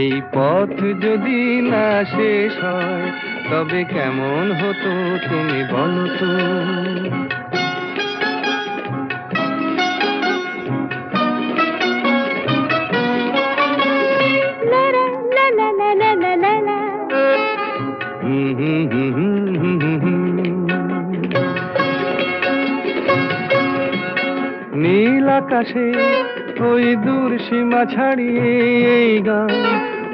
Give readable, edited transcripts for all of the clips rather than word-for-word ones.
এই পথ যদি না শেষ হয় তবে কেমন হতো তুমি বলো তো। লা লা লা লা লা লা লা লা। হুম হুম হুম হুম হুম হুম হুম। নীল আকাশে ওই দূর সীমা ছাড়িয়ে এই গান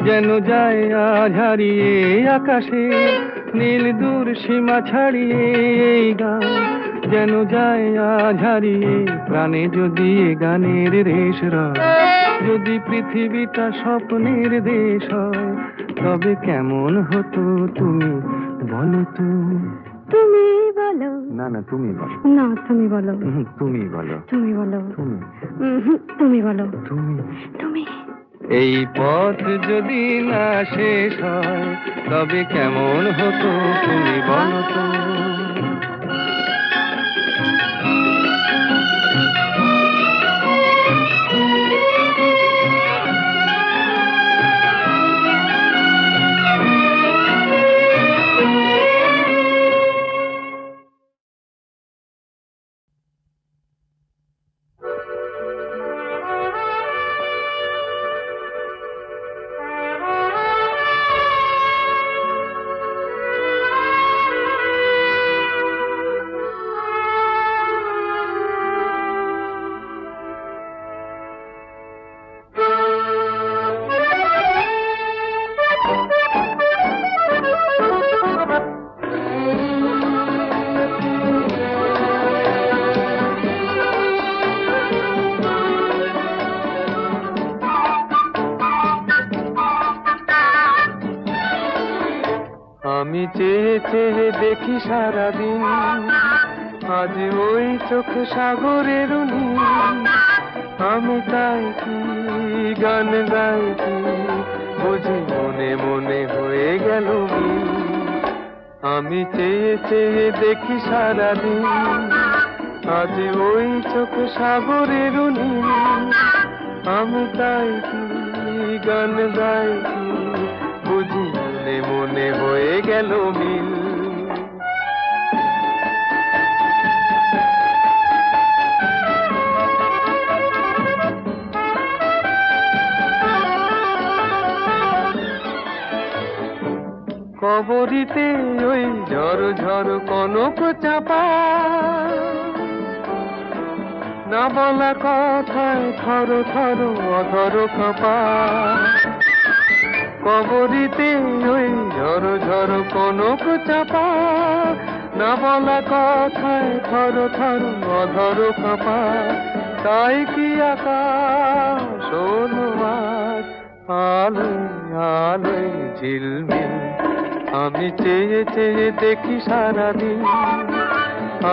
যেন যায় আজ হারিয়ে। আকাশে নীল দূর সীমা ছাড়িয়ে এই গান যেন যায় আজ হারিয়ে। প্রাণে যদি এ গানের রেশ রয়, যদি পৃথিবীটা স্বপ্নের দেশ হয় তবে কেমন হতো তুমি বলো তো। তুমি বলো। না না তুমি বলো। না তুমি বলো। তুমি বলো। তুমি বলো। তুমি তুমি বলো। তুমি তুমি। এই পথ যদি না শেষ হয় তবে কেমন হতো তুমি বলো তো। আমি চেয়ে চেয়ে দেখি সারাদিন, আজ ওই চোখে সাগরের নীল। আমি তাই কি গান গাই কি বুঝি মনে মনে হয়ে গেল মিল। আমি চেয়ে চেয়ে দেখি সারাদিন, আজ ওই চোখে সাগরের নীল। আমি তাই কি গান গাই কি বুঝি মনে মনে হয়ে গেল মিল। কবরিতে ওই ঝড় ঝড় কনক চাপা, না বলা কথায় থর থর অধর কাঁপা। কবরিতে ওই ঝড় ঝড় কনক চাপা, না বলা কথায় থর থর অধর কাঁপা। তাই কি আকাশ হলো আজ আলোয় আলোয় ঝিলমিল। আমি চেয়ে চেয়ে দেখি সারাদিন,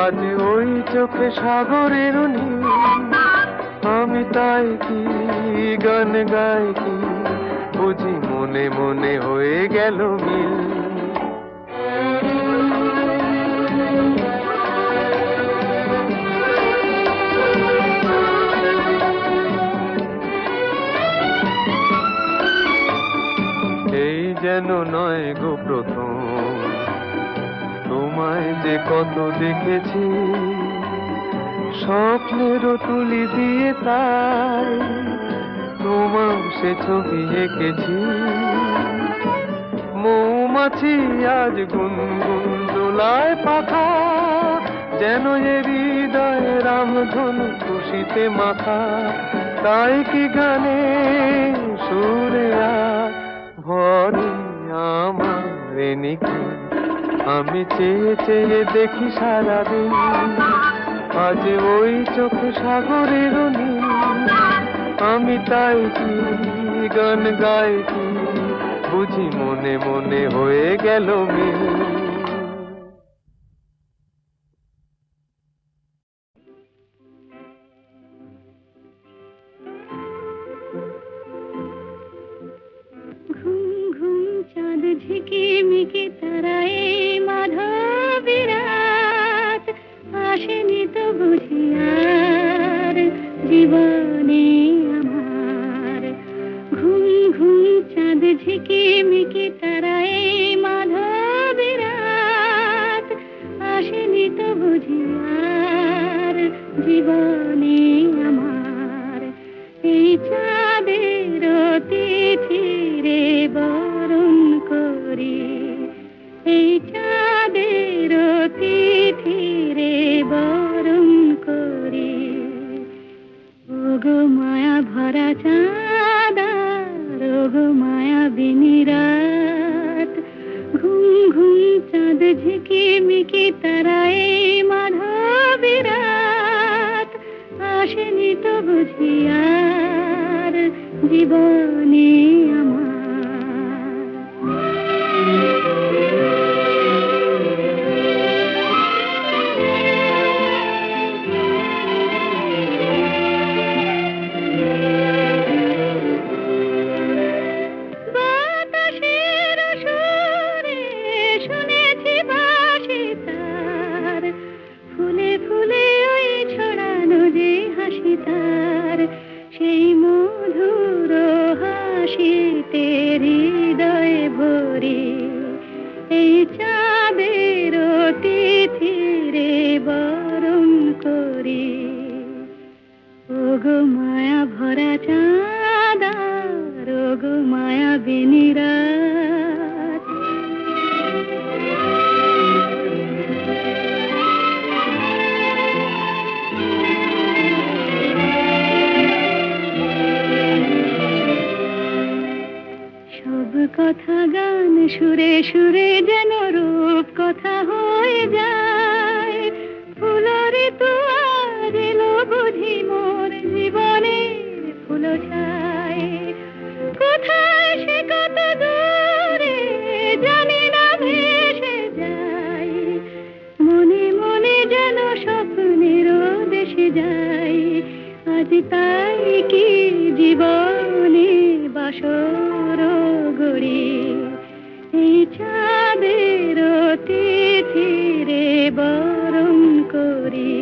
আজ ওই চোখে সাগরের নীল। আমি তাই কি গান গাই কি বুঝি মনে মনে হয়ে গেল মিল। এই যেন নয় গো প্রথম তোমায় যে কত দেখেছি, স্বপ্নেরও তুলি দিয়ে তাই তোমার সে ছবি এঁকেছি। মৌমাছি আজ গুনগুন দোলায় পাখা, যেন এ হৃদয়ে রামধনু খুশিতে মাখা। তাই কি গানে সুরে আজ ভরে আমার নিকি। আমি চেয়ে চেয়ে দেখি সারাদিন, আজ ওই চোখে সাগরের নীল। আমি তাই কি গান গাই কি বুঝি মনে মনে হয়ে গেল মিল। ঘুম ঘুম চাঁদ ঝিকে মিকে তারায় মাধবী রাত, আসেনি তো বুঝি আর জীবনে আমার। ঘুম ঘুম মিকি তারা এই মাধবী রাত আসেনি তো বুঝি আর জীবনে আমার এই চাঁদের তিথিরে বরণ করি এই চাঁদের তিথিরে বরণ করি ওগো মায়া ভরা চাঁদার ওগো মায়া বিনি রাত ঘুম ঘুম চাঁদ ঝিকি মিকি তারা এই মাধবী রাত আসেনি তো বুঝি আর জীবনে আমার বাতাসের সুরে শুনেছি বাঁশি তার ফুলে ফুলে ওই ছড়ানো যে হাসি তার সেই মধুর হাসিতে হৃদয়ে ভরে এই চাঁদের তিথিরে বরণ করি ওগো মায়া ভরা চাঁদার ওগো মায়া বিনি রাত সব কথা গান সুরে সুরে যেন রূপ কথা হয়ে যায় ফুলরে তো আজ এলো বুঝি মোর জীবনের ফুল ছায় কোথায় সে কত দূরে জানি না ভেসে যায় মনে মনে যেন স্বপ্নের দেশে যাই আজ তাই কি জীবনে বাসর গড়ি এই চাঁদের তিথিরে বরণ করি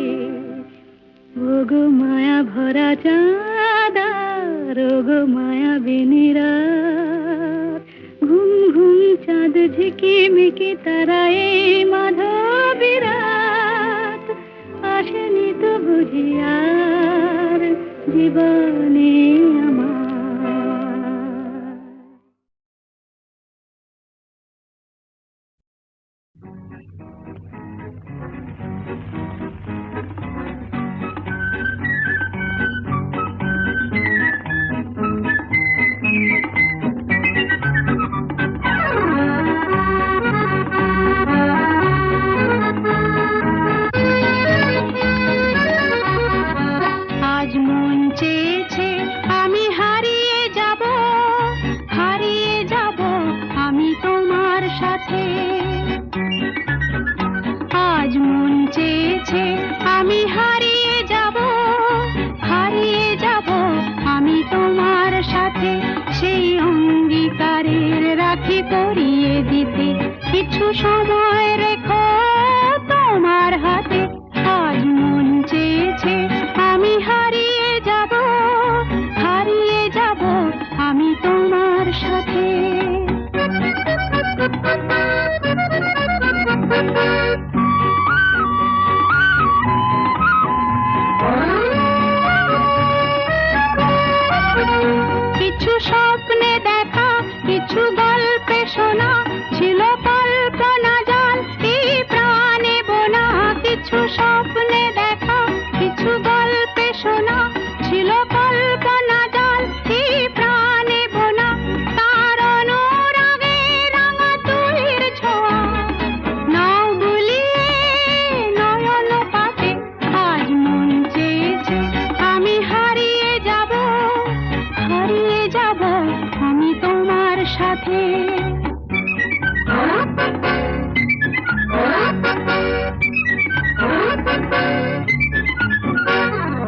ওগো মায়া ভরা চাঁদার ওগো মায়া বিনি রাত ঘুম ঘুম চাঁদ ঝিকি মিকি তারা এই মাধবী রাত আসেনি তো বুঝি আর জীবনে আমার আজ মন চেয়েছে আমি হারিয়ে যাব আমি তোমার সাথে আজ মন চেয়েছে আমি হারিয়ে যাব আমি তোমার সাথে সেই অঙ্গীকারের রাখি পরিয়ে দিতে কিছু সময় রেখো তোমার হাতে আজ মন চেয়েছে আমি হারিয়ে যাব আমি তোমার সাথে কিছু স্বপ্নে দেখা কিছু গল্পে শোনা ছিল কল্পনা জাল এই প্রাণে বোনা কিছু স্বপ্নে দেখা কিছু গল্পে শোনা ছিল কল্পনা জাল এই প্রাণে বোনা তার অনুরাগে রাঙা তুলির ছোঁয়া নাও বুলিয়ে নয়ন পাতে আজ মন চেয়েছে আমি হারিয়ে যাব আমি তোমার সাথে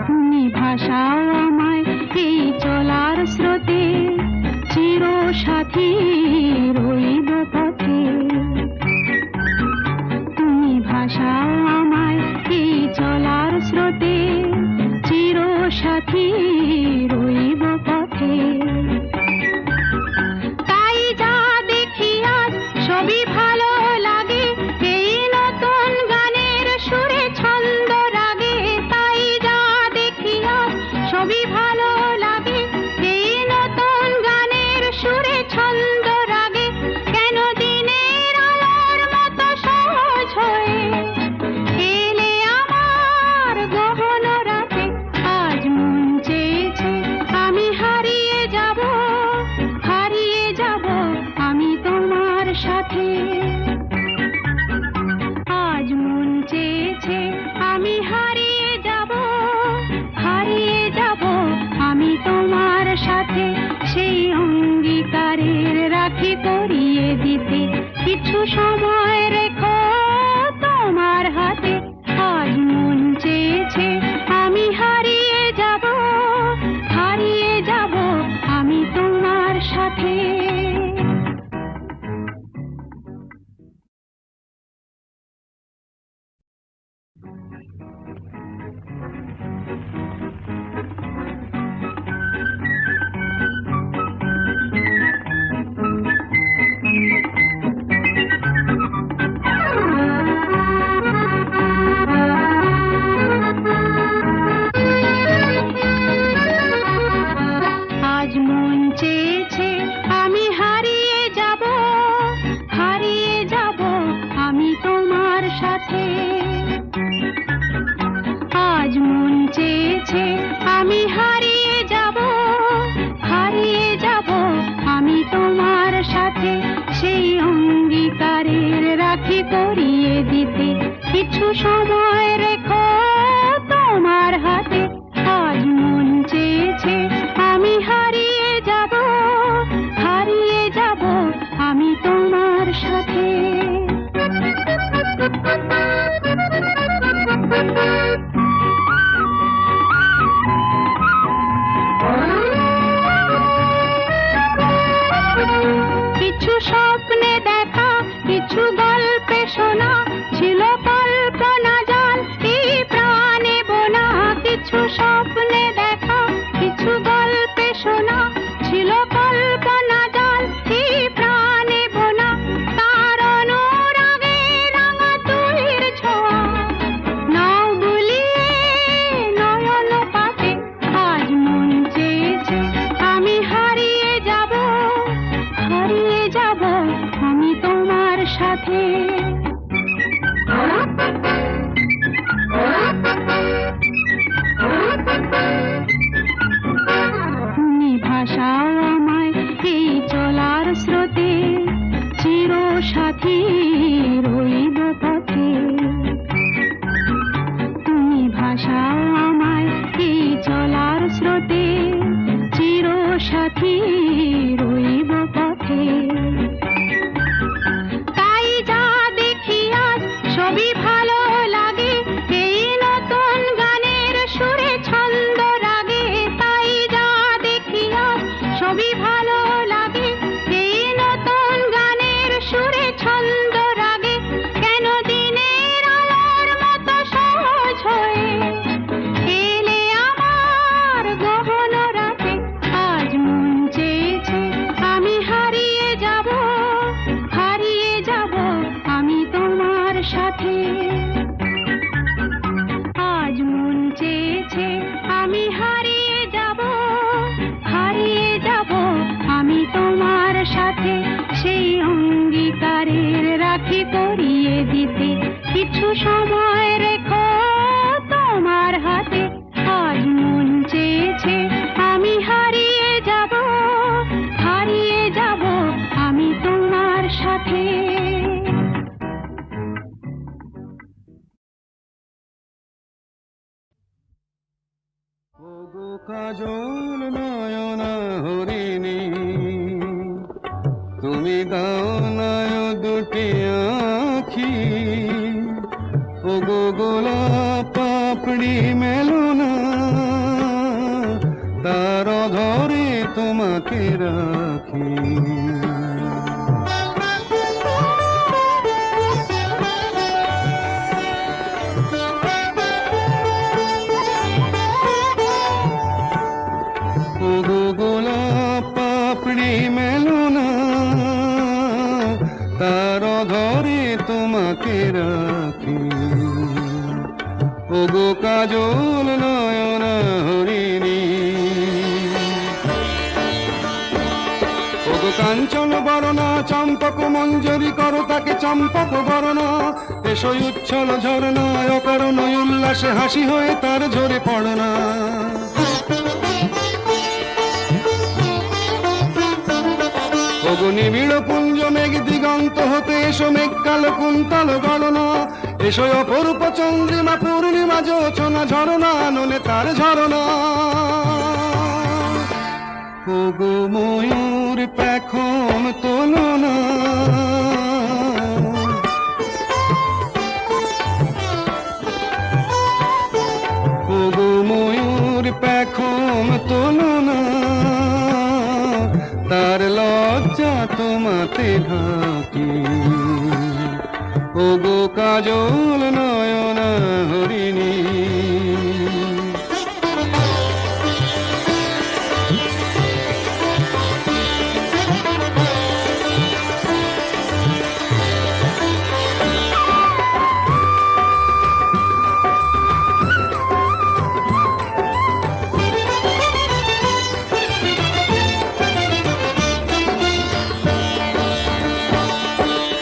তুমি ভাষাও আমায় এই চলার স্রোতে চির সাথী রইব পথে তুমি ভাষাও আমায় এই চলার স্রোতে চির সাথী রইব পথে তাই যা দেখি সাথে। আজ মন চেয়েছে আমি হারিয়ে যাব, হারিয়ে যাব আমি তোমার সাথে। সেই অঙ্গীকারের রাখি পরিয়ে দিতে কিছু সময় রেখো তোমার হাতে। আজ মন চেয়েছে আমি হারিয়ে যাব, হারিয়ে যাব আমি তোমার সাথে। আজ মন চেয়েছে আমি হারিয়ে যাব, হারিয়ে যাব আমি তোমার সাথে। আজ মন চেয়েছে আমি হারিয়ে যাব, হারিয়ে যাব আমি তোমার সাথে। সেই অঙ্গীকারের রাখি পরিয়ে দিতে কিছু সময় রেখো তোমার হাতে। আজ মন চেয়েছে আমি হারিয়ে যাব, হারিয়ে যাব আমি তোমার সাথে। কিছু স্বপ্নে দেখা, কিছু গল্পে শোনা, ছিল কল্পনা জাল এই প্রাণে বোনা। কিছু স্বপ্নে দেখা, কিছু গল্পে শোনা, ছিল কল্পনা জাল এই প্রাণে বোনা। তার অনুরাগে রাঙা তুলির ছোঁয়া নাও বুলিয়ে নয়ন পাতে। আজ মন চেয়েছে আমি হারিয়ে যাব, হারিয়ে যাব আমি তোমার সাথে। তুমি ভাষাও আমায় এই চলার স্রোতে, চির সাথী রইব পথে। তুমি ভাষাও আমায় এই চলার স্রোতে, চির সাথী রইব পথে। তাই যা দেখি আজ সবই ভালো লাগে, এই নতুন গানের সুরে ছন্দ রাগে। তাই যা দেখি আজ সবই ভালো লাগে, এই নতুন গানের সুরে ছন্দ রাগে। কেন দিনের আলোর মতো সহজ হয়ে এলে আমার গহন রাতে। আজ মন চেয়েছে আমি হারিয়ে যাব, হারিয়ে যাব আমি তোমার সাথে। আজ মন চেয়েছে আমি হারিয়ে যাব, হারিয়ে যাব আমি তোমার সাথে। সেই অঙ্গীকারের রাখি পরিয়ে দিতে কিছু সময় রেখো তোমার হাতে। আজ মন চেয়েছে আমি হারিয়ে যাব, হারিয়ে যাব আমি তোমার সাথে। ওগো কাজল নয়না হরিণী, তুমি দাও নয় দুটি আখি। ওগো গোলাপ পাপড়ি মেলো না, তার ধরে তোমাকে রাখি। ওগো গোলাপ পাপড়ি মেলো না, তার ধরে তোমাকে রাখি। ওগো কাজল নয়না হরিণী, ওগো কাঞ্চন বরণা চম্পক মঞ্জরি করো তাকে চম্পক বরণা। এসো উচ্ছল ঝরনা অকারণ উল্লাসে হাসি হয়ে তার ঝরে পড়না। ওগো নিবিড় পুঞ্জ মেঘ দিগন্ত হতে এসো মেঘ কালো কুন্তল গণনা, এসো অপরূপ চন্দ্রিমা পূর্ণিমা যোচনা ঝরনা নলে তার ঝরনা। ওগো ময়ূর পেখম তোলো না, ওগো ময়ূর পেখম তোলো না, তার লজ্জা তোমাতে ঢাকি। ওগো কাজল নয়না হরিণী,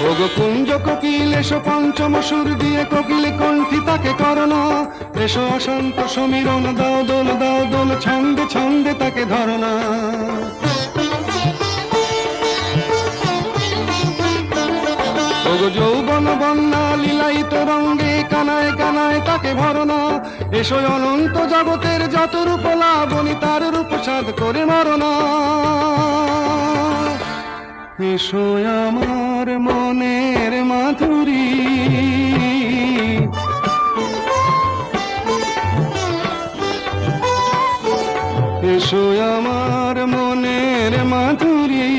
ওগো কুঞ্জ কোকিল এসো পঞ্চম সুর দিয়ে কোকিল কণ্ঠী তাকে করোনা, এসো অশান্ত সমীরণ দাও দোল ছন্দে ছন্দে তাকে ধরনা। ওগো যৌবন বন্যা লীলায়িত রঙ্গে কানায় কানায় তাকে ভরনা, এসো অনন্ত জগতের যত রূপ লাবণী তার রূপ সাধ করে মরনা। এসো আমার মনের মাধুরী, এসো আমার মনের মাধুরী,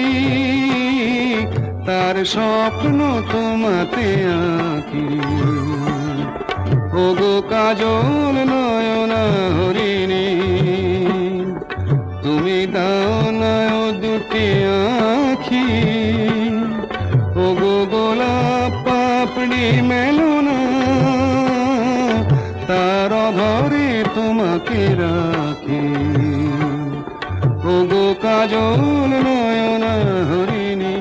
তার স্বপ্ন তোমাতে আঁকি। ওগো কাজল নয়না হরিণী, তুমি দাও না দুটি আঁখি। ওগো গোলাপ পাপড়ি মেলো না, তার ধরে তোমাকে রাখি। ওগো কাজল নয়না হরিণী,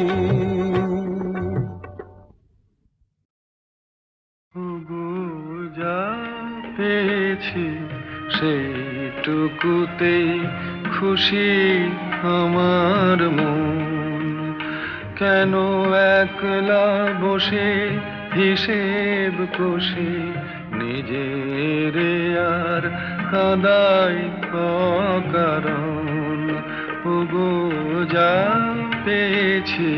ওগো যা পেয়েছি সেইটুকুতে খুশি আমার মন। কেন একলা বসে হিসেব কষে নিজের আর কাঁদাই অকারণ। ওগো যা পেয়েছি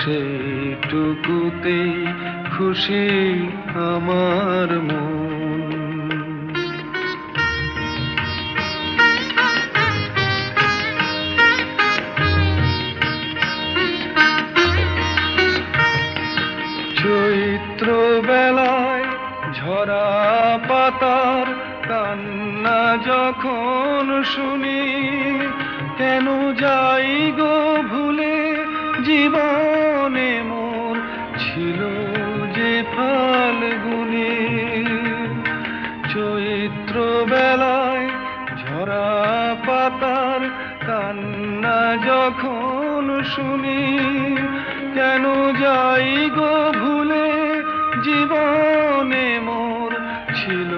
সেইটুকুতে খুশি আমার মন। চৈত্র বেলায় ঝরা পাতার কান্না যখন শুনি, কেন যাই গো ভুলে জীবনে মোর ছিল যে ফাল্গুনি। চৈত্র বেলায় ঝরা পাতার কান্না যখন শুনি, কেন যাই গো ভুলে জীবনে মোর ছিল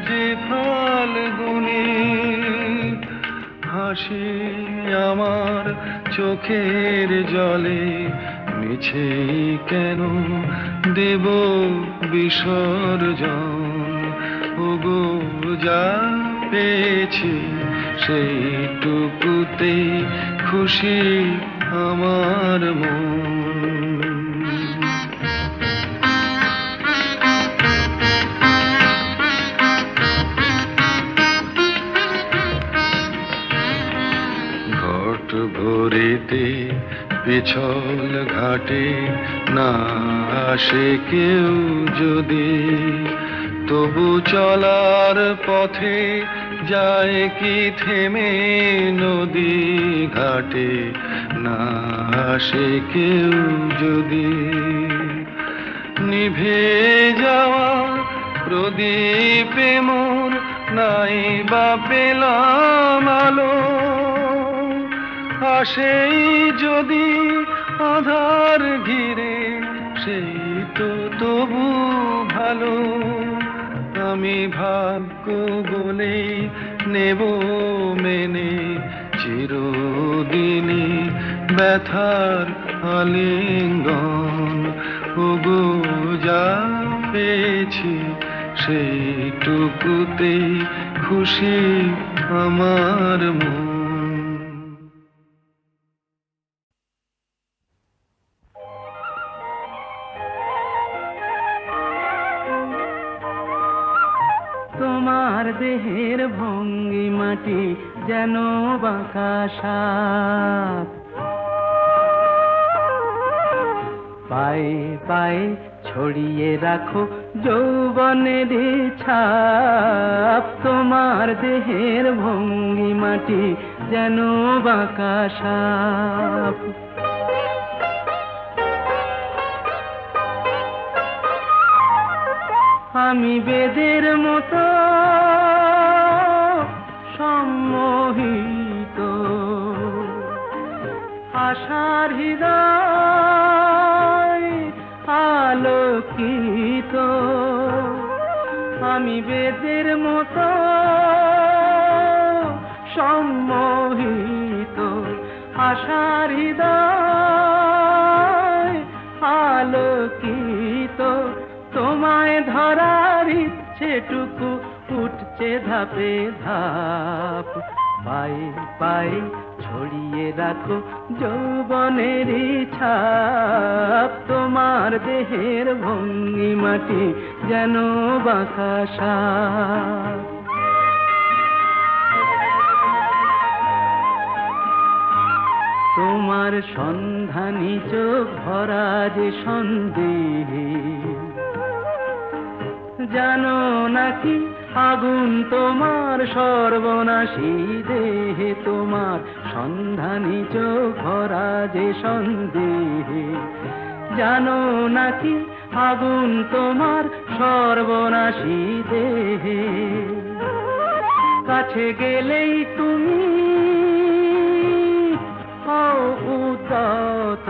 যে ফাল্গুনি। হাসি আমার চোখের জলে মিছে কেন দেব বিসর্জন। ওগো যা পেয়েছি সেইটুকুতে খুশি আমার মন। ঘট ভরিতে পিছল ঘাটে না আসে কেউ যদি, তবু চলার পথে যায় কি থেমে নদী ঘাটে না আসে কেউ যদি। নিভে যাওয়া প্রদীপে মোর নাই বা পেলাম আলো, আসেই যদি আধার ঘিরে সেই তো তবু ভালো। আমি ভাগ্য বলেই নেব মেনে চিরদিনই ব্যথার আলিঙ্গন ওগো যা পেয়েছি সেইটুকুতেই খুশি আমার মন। তোমার দেহের ভঙ্গিমাটি যেন বাঁকা সাপ, পায়ে পায়ে ছড়িয়ে রাখো যৌবনের ছাপ। তোমার দেহের ভঙ্গিমাটি যেন বাঁকা সাপ। আমি বেদের মতো সম্মোহিত, আশার হৃদয় আলোকিত। আমি বেদের মতো সম্মোহিত, আশার হৃদয় আলোকিত। তোমায় ধরার ইচ্ছেটুকু উঠছে ধাপে ধাপ। পায়ে পায়ে ছড়িয়ে রাখো যৌবনের ছাপ। তোমার দেহের ভঙ্গিমাটি যেন বাঁকা সাপ। তোমার সন্ধানী চোখ ভরা যে সন্দেহে, জানো নাকি আগুন তোমার সর্বনাশী দেহে। তোমার সন্ধানী চোখ ভরা যে সন্দেহে, জানো নাকি আগুন তোমার সর্বনাশী দেহে। কাছে গেলেই তুমি উদাত,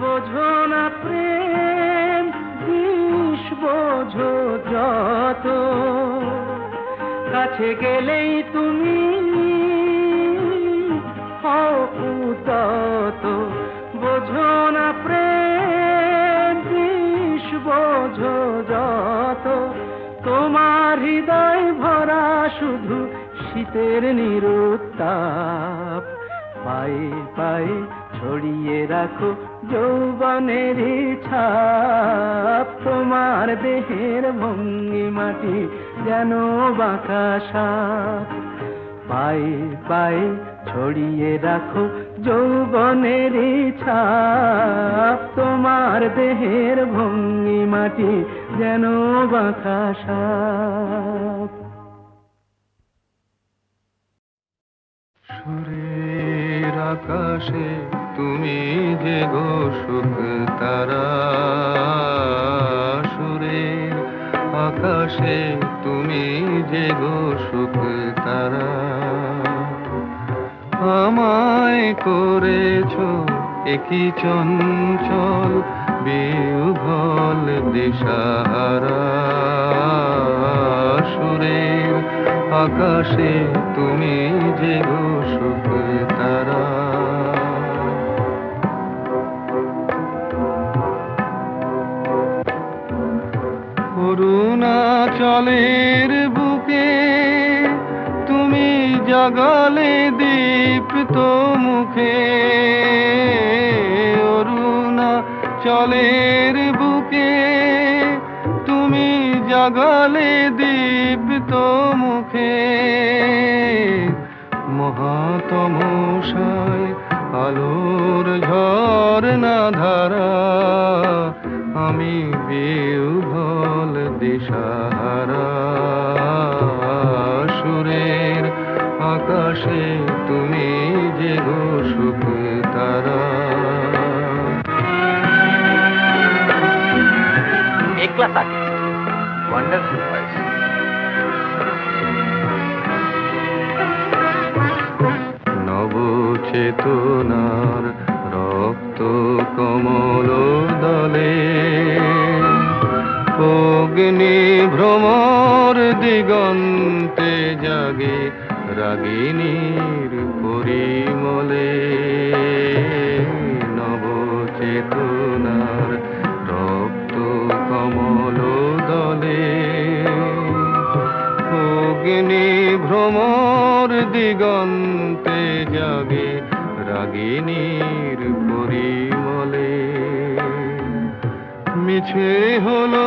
বোঝো না প্রেম বিষ বোঝো যত। কাছে গেলেই তুমি উদাত, বোঝো না প্রেম বিষ বোঝো যত। তোমার হৃদয় ভরা শুধু শীতের নিরুত্তাপ। পায়ে পায়ে ছড়িয়ে রাখো যৌবনের ছাপ। তোমার দেহের ভঙ্গিমাটি যেন বাঁকা সাপ। পায়ে পায়ে ছড়িয়ে রাখো যৌবনের ছাপ। তোমার দেহের ভঙ্গিমাটি যেন বাঁকা সাপ। সুরের আকাশে তুমি যে গো সুখ তারা, সুরের আকাশে তুমি যে গো সুখ তারা। আমায় করেছো একই চঞ্চল বিহ্বল দিশাহারা। সুরের আকাশে তুমি যে গো সুখ তারা। অরুণাচলের বুকে তুমি জাগালে দীপ্ত মুখে। অরুণাচলের বুকে তুমি জাগালে দীপ্ত মুখে। মহাতমশায় আলোর ঝরনা ধারা, আমি বিহ্বল দিশাহারা। সুরের আকাশে তুমি যে গো সুখ তারা। একলা থাকে ওয়ান্ডারফুল ভয়েস। নবচেতনার রক্ত কমল দলে, অগ্নি ভ্রমর দিগন্তে জাগে রাগিনীর পরিমলে। মিছে হলো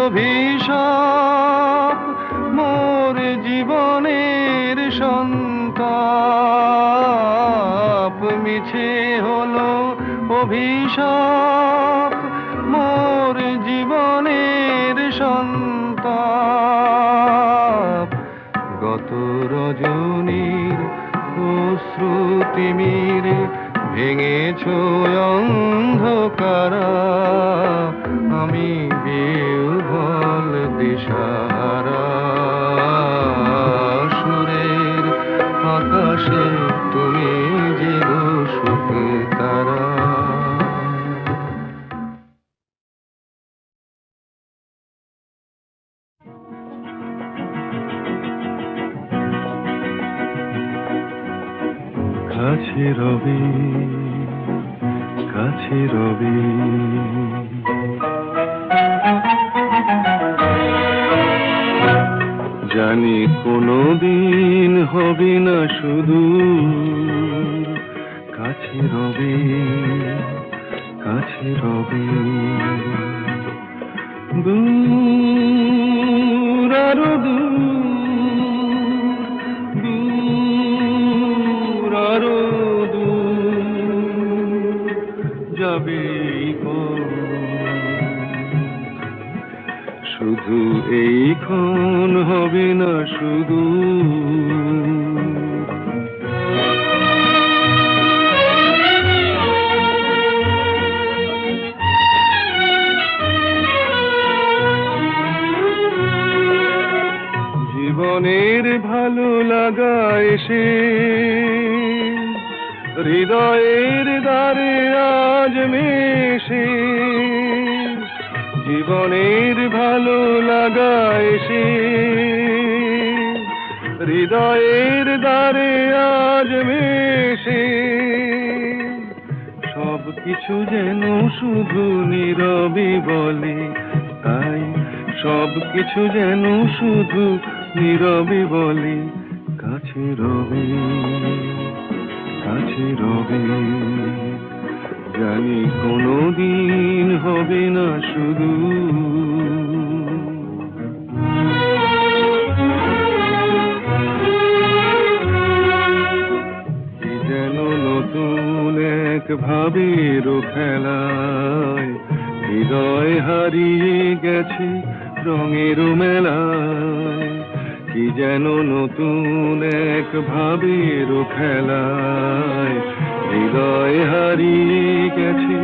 অভিশাপ মোর জীবনের সন্তাপ, মিছে হলো অভিশাপ মোর জীবনের সন্তাপ। গত রজনীর অশ্রুতিমিরে ভেঙেছ অন্ধকারা, আমি বিহ্বল দিশাহারা। সুরের আকাশে তুমি যে সুখ তারা। কাছে রবি, কাছে রবি, জানি কোনোদিন হবে না শুধু। কাছে রবি, কাছে রবি, দূর আরো দূর, দূর আরো দূর যাবে শুধু এইক্ষণ হবে না শুধু। জীবনের ভালো লাগা এসে হৃদয়ের দ্বারে আজ মেশে, জীবনের ভালো লাগা এসে হৃদয়ের দ্বারে আজ মেশে। সব কিছু যেন শুধু নীরবে বলে, তাই সব কিছু যেন শুধু নীরবে বলে। কাছে রবি, কাছে রবি, জানি কোনোদিন হবে না শুধু। কি যেন নতুন এক ভাবের খেলায় হৃদয় হারিয়ে গেছে রঙের মেলায়। কি যেন নতুন এক ভাবের খেলায় হৃদয় হারিয়ে গেছে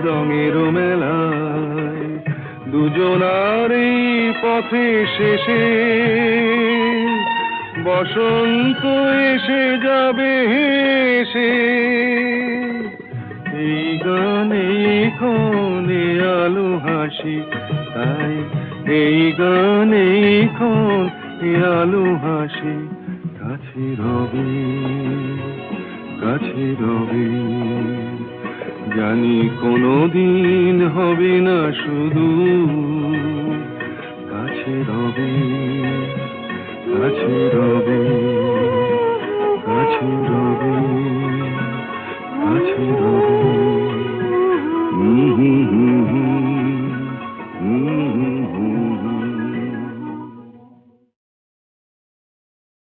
রঙের মেলায়। দুজনার এই পথে শেষে বসন্ত এসে যাবে হেসে। এই গানে ক্ষণে আলো হাসি, তাই এই গানে ক্ষণে আলো হাসি। কাছে রবি, কাছে রবি, জানি কোনোদিন হবে না শুধু। কাছে রবি, কাছে রবি, কাছে রবি, কাছে রবি।